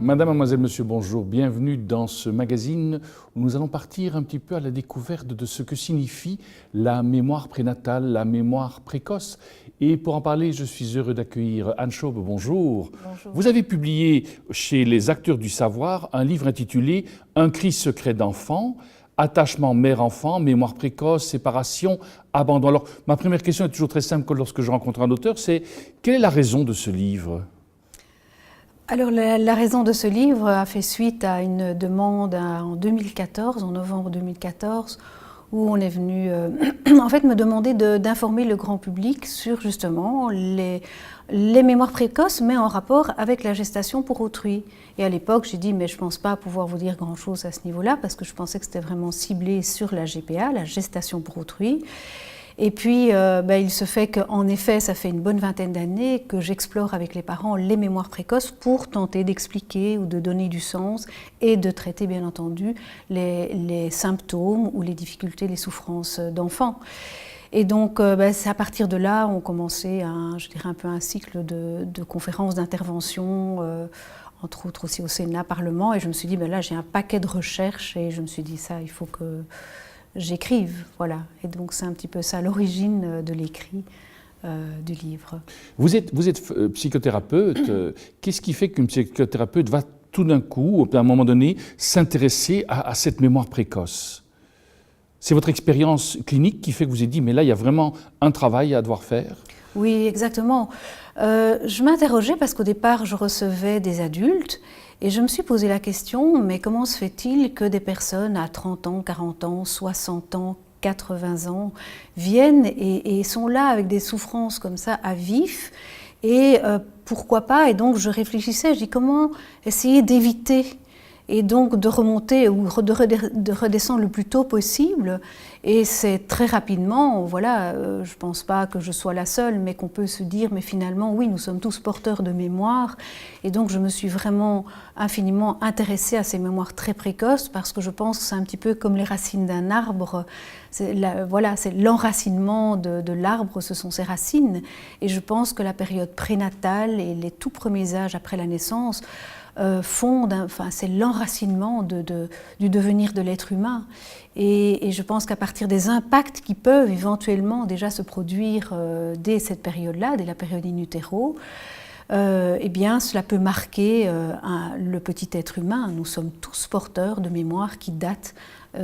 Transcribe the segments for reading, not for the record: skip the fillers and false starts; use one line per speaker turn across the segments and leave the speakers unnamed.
Madame, mademoiselle, monsieur, bonjour. Bienvenue dans ce magazine où nous allons partir un petit peu à la découverte de ce que signifie la mémoire prénatale, la mémoire précoce. Et pour en parler, je suis heureux d'accueillir Anne Chaube. Bonjour.
Bonjour.
Vous avez publié chez Les Acteurs du Savoir un livre intitulé « Un cri secret d'enfant ». Attachement mère-enfant, mémoire précoce, séparation, abandon. Alors, ma première question est toujours très simple lorsque je rencontre un auteur, c'est quelle est la raison de ce livre ?
Alors la raison de ce livre a fait suite à une demande en 2014, en novembre 2014, où on est venu en fait me demander d'informer le grand public sur justement les mémoires précoces, mais en rapport avec la gestation pour autrui. Et à l'époque, j'ai dit, mais je ne pense pas pouvoir vous dire grand-chose à ce niveau-là, parce que je pensais que c'était vraiment ciblé sur la GPA, la gestation pour autrui. Et puis, il se fait qu'en effet, ça fait une bonne vingtaine d'années que j'explore avec les parents les mémoires précoces pour tenter d'expliquer ou de donner du sens et de traiter, bien entendu, les symptômes ou les difficultés, les souffrances d'enfants. Et donc, c'est à partir de là, on commençait un peu un cycle de conférences, d'interventions, entre autres aussi au Sénat, Parlement. Et je me suis dit, là, j'ai un paquet de recherches et je me suis dit, ça, il faut que j'écrive, voilà. Et donc c'est un petit peu ça l'origine de l'écrit du livre.
Vous êtes psychothérapeute. Qu'est-ce qui fait qu'une psychothérapeute va tout d'un coup, à un moment donné, s'intéresser à cette mémoire précoce ? C'est votre expérience clinique qui fait que vous avez dit, mais là, il y a vraiment un travail à devoir faire ?
Oui, exactement. Je m'interrogeais parce qu'au départ, je recevais des adultes et je me suis posé la question, mais comment se fait-il que des personnes à 30 ans, 40 ans, 60 ans, 80 ans viennent et sont là avec des souffrances comme ça à vif et pourquoi pas ? Et donc je réfléchissais, je dis comment essayer d'éviter et donc de remonter ou de redescendre le plus tôt possible. Et c'est très rapidement, voilà, je ne pense pas que je sois la seule, mais qu'on peut se dire, mais finalement, oui, nous sommes tous porteurs de mémoire. Et donc, je me suis vraiment infiniment intéressée à ces mémoires très précoces, parce que je pense que c'est un petit peu comme les racines d'un arbre. C'est l'enracinement de l'arbre, ce sont ses racines. Et je pense que la période prénatale et les tout premiers âges après la naissance c'est l'enracinement du devenir de l'être humain. Et je pense qu'à partir des impacts qui peuvent éventuellement déjà se produire dès cette période-là, dès la période in utero, cela peut marquer le petit être humain. Nous sommes tous porteurs de mémoires qui datent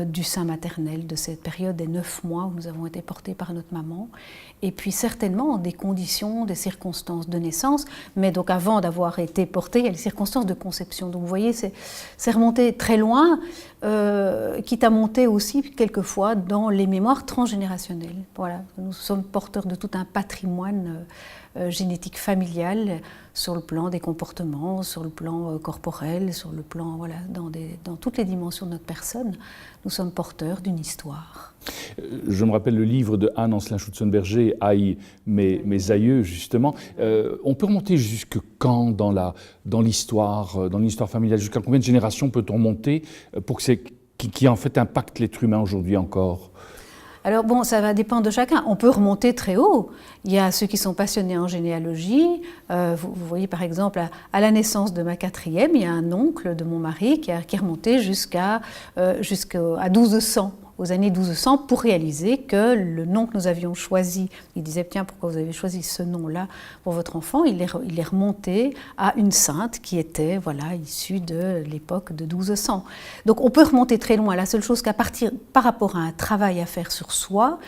du sein maternel, de cette période des 9 mois où nous avons été portés par notre maman, et puis certainement des conditions, des circonstances de naissance, mais donc avant d'avoir été portés, il y a les circonstances de conception. Donc vous voyez, c'est remonté très loin, quitte à monter aussi quelquefois dans les mémoires transgénérationnelles. Voilà, nous sommes porteurs de tout un patrimoine génétique familial sur le plan des comportements, sur le plan corporel, sur le plan, voilà, dans toutes les dimensions de notre personne, nous sommes porteurs d'une histoire.
Je me rappelle le livre de Anne Ancelin-Schutzenberger, « Aïe, mes aïeux », justement. On peut remonter jusque quand dans l'histoire familiale? Jusqu'à combien de générations peut-on monter pour que qui en fait impacte l'être humain aujourd'hui encore?
Alors bon, ça va dépendre de chacun. On peut remonter très haut. Il y a ceux qui sont passionnés en généalogie. Vous voyez par exemple, à la naissance de ma quatrième, il y a un oncle de mon mari qui est remonté jusqu'à 1200, aux années 1200, pour réaliser que le nom que nous avions choisi, il disait, tiens, pourquoi vous avez choisi ce nom-là pour votre enfant? Il est remonté à une sainte qui était, voilà, issue de l'époque de 1200. Donc on peut remonter très loin. La seule chose par rapport à un travail à faire sur soi,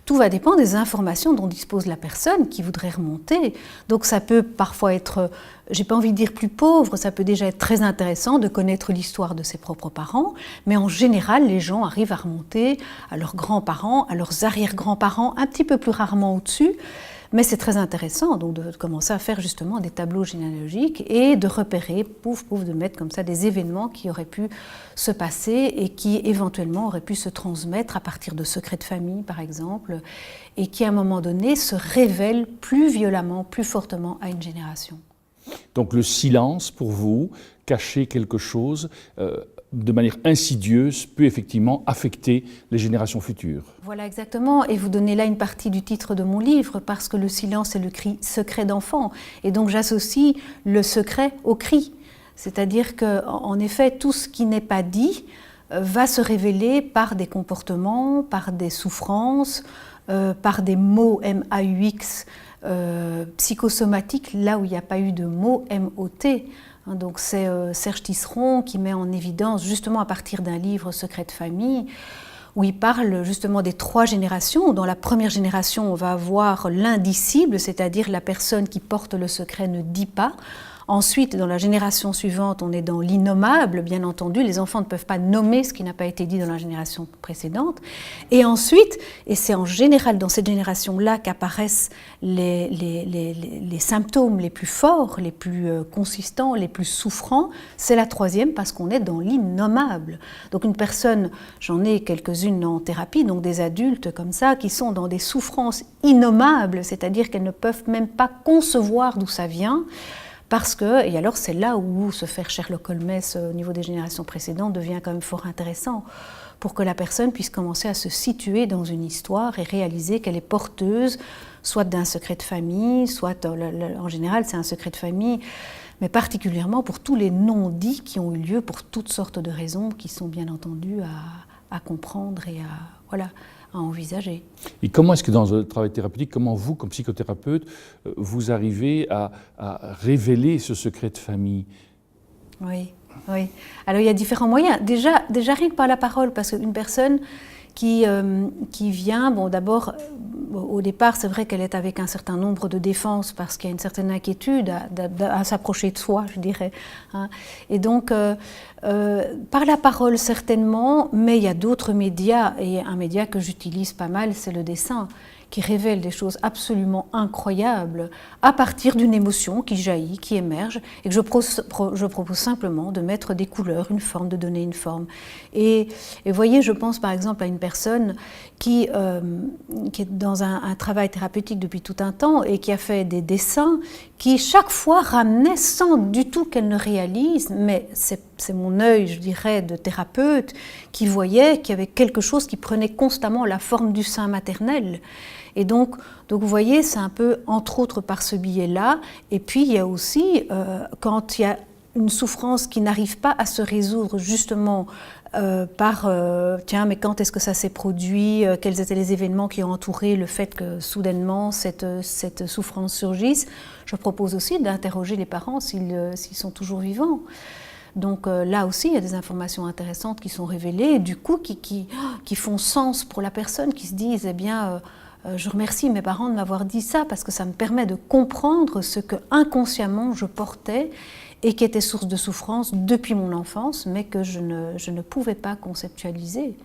tout va dépendre des informations dont dispose la personne qui voudrait remonter. Donc ça peut parfois être, j'ai pas envie de dire plus pauvre, ça peut déjà être très intéressant de connaître l'histoire de ses propres parents, mais en général, les gens arrivent à remonter à leurs grands-parents, à leurs arrière-grands-parents, un petit peu plus rarement au-dessus. Mais c'est très intéressant donc de commencer à faire justement des tableaux généalogiques et de repérer, de mettre comme ça des événements qui auraient pu se passer et qui éventuellement auraient pu se transmettre à partir de secrets de famille par exemple, et qui à un moment donné se révèlent plus violemment, plus fortement à une génération.
Donc le silence pour vous, cacher quelque chose, de manière insidieuse, peut effectivement affecter les générations futures.
Voilà, exactement. Et vous donnez là une partie du titre de mon livre, parce que le silence est le cri secret d'enfant. Et donc j'associe le secret au cri. C'est-à-dire qu'en effet, tout ce qui n'est pas dit va se révéler par des comportements, par des souffrances, par des mots MAUX psychosomatiques, là où il n'y a pas eu de mot MOT. Donc c'est Serge Tisseron qui met en évidence, justement à partir d'un livre Secret de famille, où il parle justement des 3 générations. Dans la première génération, on va avoir l'indicible, c'est-à-dire la personne qui porte le secret ne dit pas. Ensuite, dans la génération suivante, on est dans l'innommable, bien entendu. Les enfants ne peuvent pas nommer ce qui n'a pas été dit dans la génération précédente. Et ensuite, et c'est en général dans cette génération-là qu'apparaissent les symptômes les plus forts, les plus consistants, les plus souffrants, c'est la 3e parce qu'on est dans l'innommable. Donc une personne, j'en ai quelques-unes en thérapie, donc des adultes comme ça, qui sont dans des souffrances innommables, c'est-à-dire qu'elles ne peuvent même pas concevoir d'où ça vient. Parce que, et alors c'est là où se faire Sherlock Holmes au niveau des générations précédentes devient quand même fort intéressant, pour que la personne puisse commencer à se situer dans une histoire et réaliser qu'elle est porteuse, soit d'un secret de famille, soit, en général c'est un secret de famille, mais particulièrement pour tous les non-dits qui ont eu lieu pour toutes sortes de raisons qui sont bien entendu à comprendre et à envisager.
Et comment est-ce que dans le travail thérapeutique, comment vous, comme psychothérapeute, vous arrivez à révéler ce secret de famille?
Oui. Alors il y a différents moyens. Déjà rien que par la parole, parce qu'une personne qui vient, bon d'abord, au départ c'est vrai qu'elle est avec un certain nombre de défenses parce qu'il y a une certaine inquiétude à s'approcher de soi, je dirais. Et donc par la parole certainement, mais il y a d'autres médias, et un média que j'utilise pas mal, c'est le dessin, qui révèle des choses absolument incroyables à partir d'une émotion qui jaillit, qui émerge, et que je propose simplement de mettre des couleurs, une forme, de donner une forme. Et voyez, je pense par exemple à une personne qui est dans un travail thérapeutique depuis tout un temps et qui a fait des dessins qui chaque fois ramenaient sans du tout qu'elle ne réalise, mais c'est mon œil, je dirais, de thérapeute, qui voyait qu'il y avait quelque chose qui prenait constamment la forme du sein maternel. Et donc vous voyez, c'est un peu, entre autres, par ce biais-là. Et puis, il y a aussi, quand il y a une souffrance qui n'arrive pas à se résoudre justement tiens, mais quand est-ce que ça s'est produit, quels étaient les événements qui ont entouré le fait que soudainement cette souffrance surgisse, je propose aussi d'interroger les parents s'ils sont toujours vivants. Donc là aussi, il y a des informations intéressantes qui sont révélées, et du coup qui font sens pour la personne, qui se disent, eh bien, je remercie mes parents de m'avoir dit ça, parce que ça me permet de comprendre ce que inconsciemment je portais, et qui était source de souffrance depuis mon enfance, mais que je ne pouvais pas conceptualiser.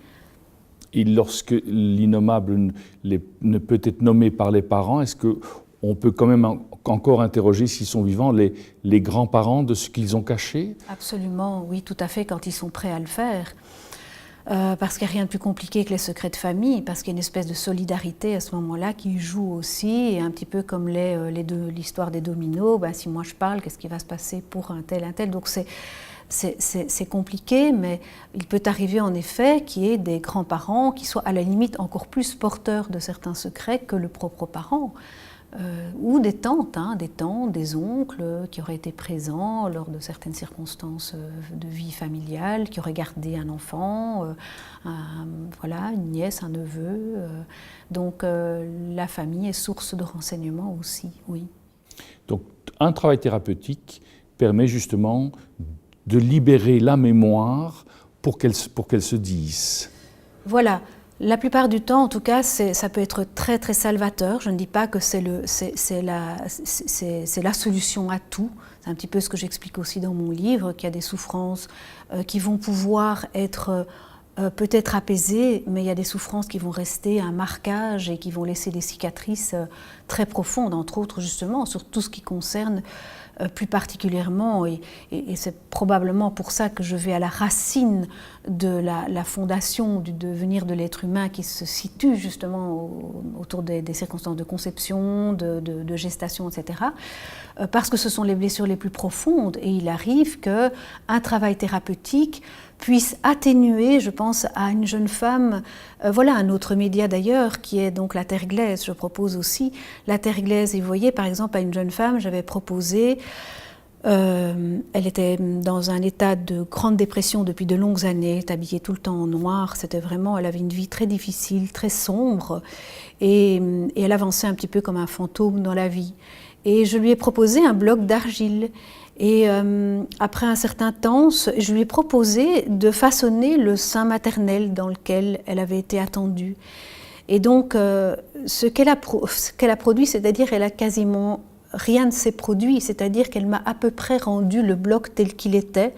Et lorsque l'innommable ne peut être nommé par les parents, est-ce qu'on peut quand même encore interroger, s'ils sont vivants, les grands-parents de ce qu'ils ont caché? Absolument,
oui, tout à fait, quand ils sont prêts à le faire. Parce qu'il n'y a rien de plus compliqué que les secrets de famille, parce qu'il y a une espèce de solidarité à ce moment-là qui joue aussi, et un petit peu comme l'histoire des dominos, si moi je parle, qu'est-ce qui va se passer pour un tel? Donc c'est compliqué, mais il peut arriver en effet qu'il y ait des grands-parents qui soient à la limite encore plus porteurs de certains secrets que le propre parent. Ou des tantes, des oncles qui auraient été présents lors de certaines circonstances de vie familiale, qui auraient gardé un enfant, une nièce, un neveu. Donc la famille est source de renseignements aussi, oui.
Donc un travail thérapeutique permet justement de libérer la mémoire pour qu'elle se dise.
Voilà. La plupart du temps, en tout cas, ça peut être très très salvateur. Je ne dis pas que c'est la solution à tout. C'est un petit peu ce que j'explique aussi dans mon livre, qu'il y a des souffrances qui vont pouvoir être peut-être apaisées, mais il y a des souffrances qui vont rester un marquage et qui vont laisser des cicatrices très profondes, entre autres justement sur tout ce qui concerne plus particulièrement, et c'est probablement pour ça que je vais à la racine de la fondation du devenir de l'être humain, qui se situe justement autour des circonstances de conception, de gestation, etc. Parce que ce sont les blessures les plus profondes, et il arrive qu'un travail thérapeutique puisse atténuer, je pense à une jeune femme, voilà un autre média d'ailleurs, qui est donc la terre glaise. Je propose aussi la terre glaise, et vous voyez par exemple à une jeune femme, j'avais proposé Elle était dans un état de grande dépression depuis de longues années, habillée tout le temps en noir. C'était vraiment, elle avait une vie très difficile, très sombre, et elle avançait un petit peu comme un fantôme dans la vie. Et je lui ai proposé un bloc d'argile. Et après un certain temps, je lui ai proposé de façonner le sein maternel dans lequel elle avait été attendue. Et donc, ce qu'elle a produit, c'est-à-dire elle a quasiment rien ne s'est produit, c'est-à-dire qu'elle m'a à peu près rendu le bloc tel qu'il était,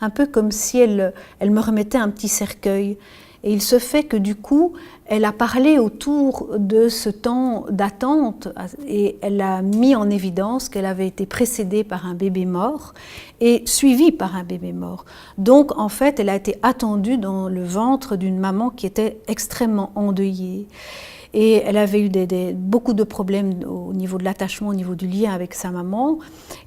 un peu comme si elle me remettait un petit cercueil. Et il se fait que du coup, elle a parlé autour de ce temps d'attente et elle a mis en évidence qu'elle avait été précédée par un bébé mort et suivie par un bébé mort. Donc en fait, elle a été attendue dans le ventre d'une maman qui était extrêmement endeuillée. Et elle avait eu beaucoup de problèmes au niveau de l'attachement, au niveau du lien avec sa maman.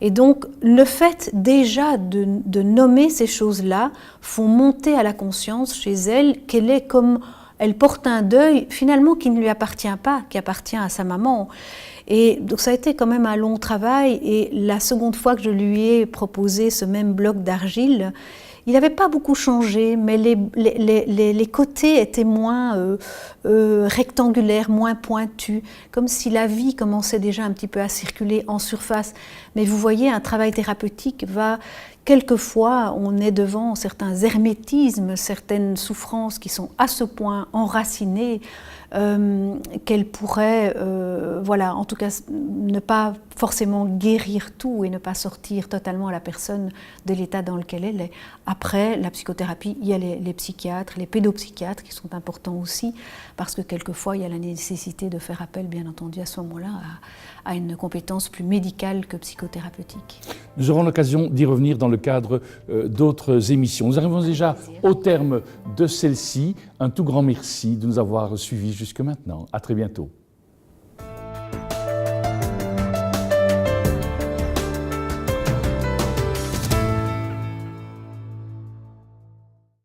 Et donc, le fait déjà de nommer ces choses-là font monter à la conscience chez elle qu'elle est comme... Elle porte un deuil, finalement, qui ne lui appartient pas, qui appartient à sa maman. Et donc, ça a été quand même un long travail. Et la seconde fois que je lui ai proposé ce même bloc d'argile, il n'avait pas beaucoup changé, mais les côtés étaient moins rectangulaires, moins pointus, comme si la vie commençait déjà un petit peu à circuler en surface. Mais vous voyez, un travail thérapeutique va... Quelquefois, on est devant certains hermétismes, certaines souffrances qui sont à ce point enracinées qu'elles pourraient, voilà, en tout cas, ne pas forcément guérir tout et ne pas sortir totalement la personne de l'état dans lequel elle est. Après la psychothérapie, il y a les psychiatres, les pédopsychiatres qui sont importants aussi, parce que quelquefois, il y a la nécessité de faire appel, bien entendu, à ce moment-là, à une compétence plus médicale que psychothérapeutique.
Nous aurons l'occasion d'y revenir dans le cadre d'autres émissions. Nous arrivons déjà au terme de celle-ci. Un tout grand merci de nous avoir suivis jusque maintenant. À très bientôt.